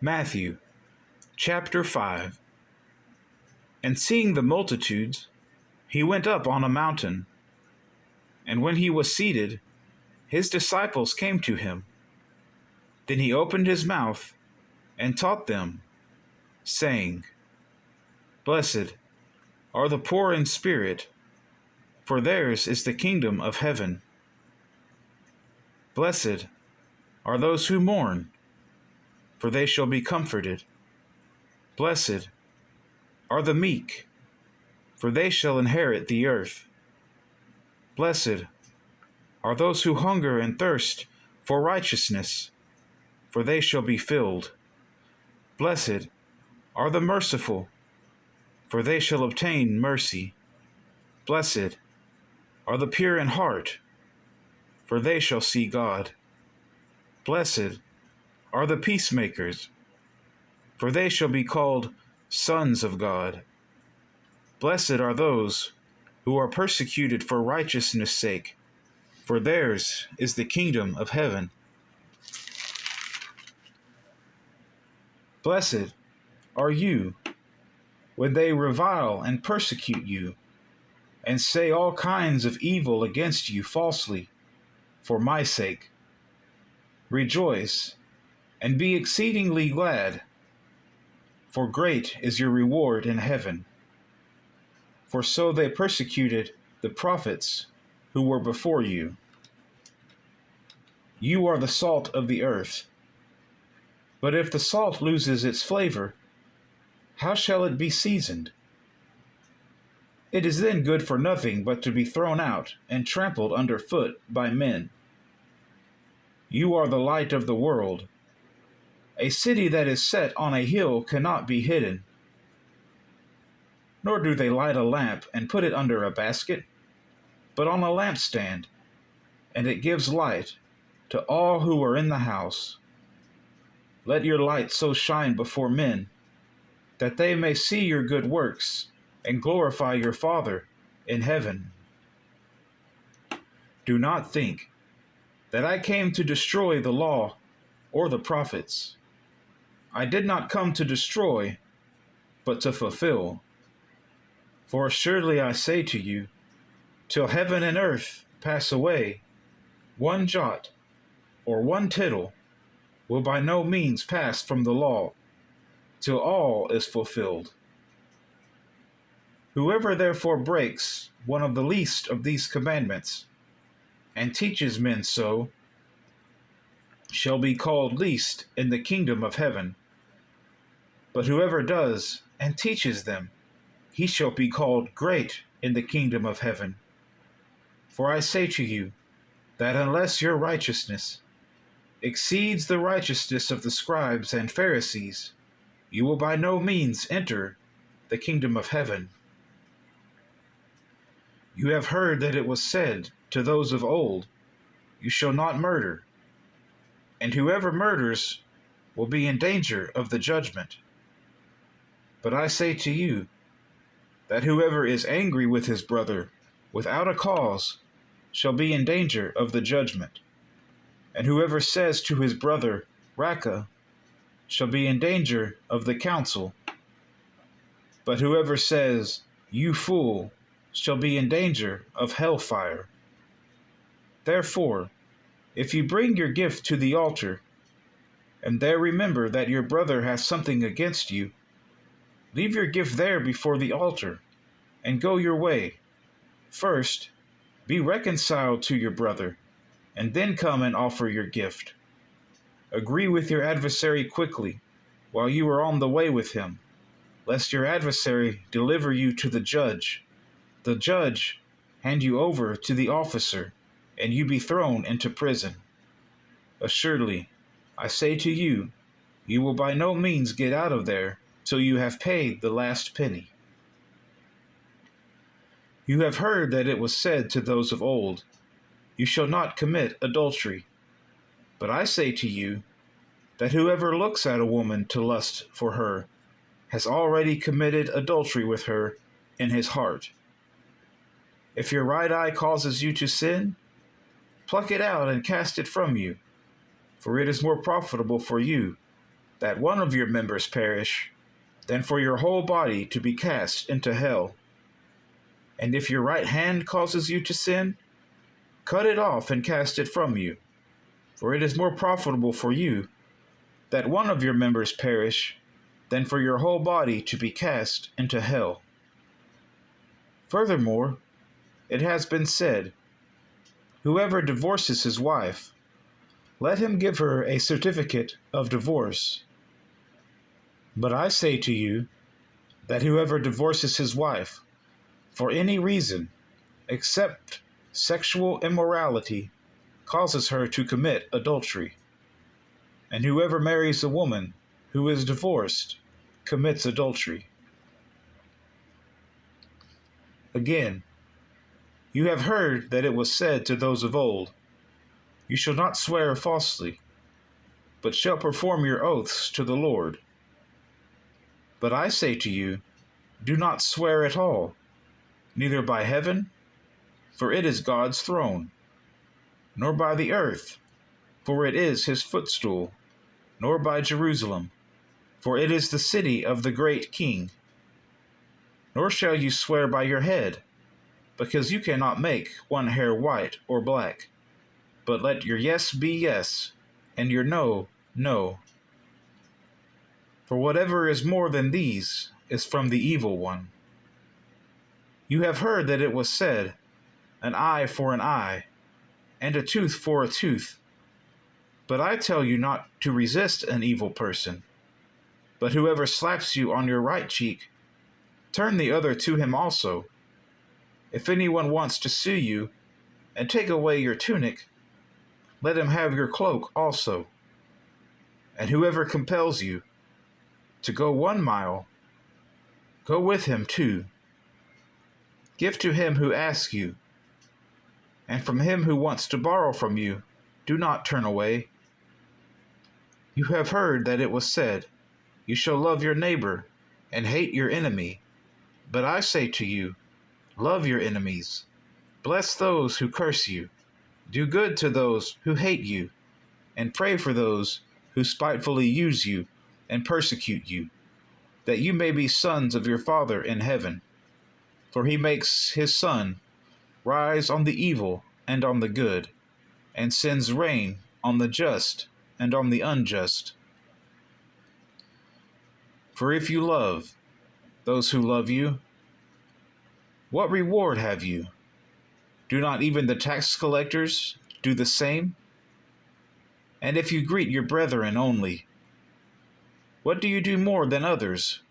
Matthew chapter 5. And seeing the multitudes, he went up on a mountain. And when he was seated, his disciples came to him. Then he opened his mouth and taught them, saying, Blessed are the poor in spirit, for theirs is the kingdom of heaven. Blessed are those who mourn, for they shall be comforted. Blessed are the meek, for they shall inherit the earth. Blessed are those who hunger and thirst for righteousness, for they shall be filled. Blessed are the merciful, for they shall obtain mercy. Blessed are the pure in heart, for they shall see God. Blessed are the peacemakers, for they shall be called sons of God. Blessed are those who are persecuted for righteousness' sake, for theirs is the kingdom of heaven. Blessed are you when they revile and persecute you, and say all kinds of evil against you falsely, for my sake. Rejoice and be exceedingly glad, for great is your reward in heaven. For so they persecuted the prophets who were before you. You are the salt of the earth. But if the salt loses its flavor, how shall it be seasoned? It is then good for nothing but to be thrown out and trampled under foot by men. You are the light of the world. A city that is set on a hill cannot be hidden. Nor do they light a lamp and put it under a basket, but on a lampstand, and it gives light to all who are in the house. Let your light so shine before men, that they may see your good works and glorify your Father in heaven. Do not think that I came to destroy the law or the prophets. I did not come to destroy, but to fulfill. For assuredly I say to you, till heaven and earth pass away, one jot or one tittle will by no means pass from the law, till all is fulfilled. Whoever therefore breaks one of the least of these commandments, and teaches men so, shall be called least in the kingdom of heaven. But whoever does and teaches them, he shall be called great in the kingdom of heaven. For I say to you, that unless your righteousness exceeds the righteousness of the scribes and Pharisees, you will by no means enter the kingdom of heaven. You have heard that it was said to those of old, You shall not murder, and whoever murders will be in danger of the judgment. But I say to you, that whoever is angry with his brother without a cause shall be in danger of the judgment. And whoever says to his brother, Raca, shall be in danger of the council. But whoever says, You fool, shall be in danger of hellfire. Therefore, if you bring your gift to the altar, and there remember that your brother has something against you, leave your gift there before the altar, and go your way. First, be reconciled to your brother, and then come and offer your gift. Agree with your adversary quickly, while you are on the way with him, lest your adversary deliver you to the judge hand you over to the officer, and you be thrown into prison. Assuredly, I say to you, you will by no means get out of there till you have paid the last penny. You have heard that it was said to those of old, You shall not commit adultery. But I say to you, that whoever looks at a woman to lust for her has already committed adultery with her in his heart. If your right eye causes you to sin, pluck it out and cast it from you, for it is more profitable for you that one of your members perish, than for your whole body to be cast into hell. And if your right hand causes you to sin, cut it off and cast it from you. For it is more profitable for you that one of your members perish, than for your whole body to be cast into hell. Furthermore, it has been said, whoever divorces his wife, let him give her a certificate of divorce. But I say to you that whoever divorces his wife, for any reason, except sexual immorality, causes her to commit adultery. And whoever marries a woman who is divorced commits adultery. Again, you have heard that it was said to those of old, you shall not swear falsely, but shall perform your oaths to the Lord. But I say to you, do not swear at all, neither by heaven, for it is God's throne, nor by the earth, for it is his footstool, nor by Jerusalem, for it is the city of the great King. Nor shall you swear by your head, because you cannot make one hair white or black. But let your yes be yes, and your no, no. For whatever is more than these is from the evil one. You have heard that it was said, an eye for an eye, and a tooth for a tooth. But I tell you not to resist an evil person. But whoever slaps you on your right cheek, turn the other to him also. If anyone wants to sue you and take away your tunic, let him have your cloak also. And whoever compels you to go 1 mile, go with him 2. Give to him who asks you, and from him who wants to borrow from you, do not turn away. You have heard that it was said, you shall love your neighbor and hate your enemy. But I say to you, love your enemies, bless those who curse you, do good to those who hate you, and pray for those who spitefully use you and persecute you, that you may be sons of your Father in heaven. For he makes his sun rise on the evil and on the good, and sends rain on the just and on the unjust. For if you love those who love you, what reward have you? Do not even the tax collectors do the same? And if you greet your brethren only, what do you do more than others?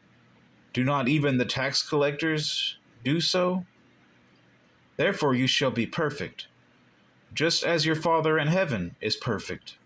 Do not even the tax collectors do so? Therefore you shall be perfect, just as your Father in heaven is perfect.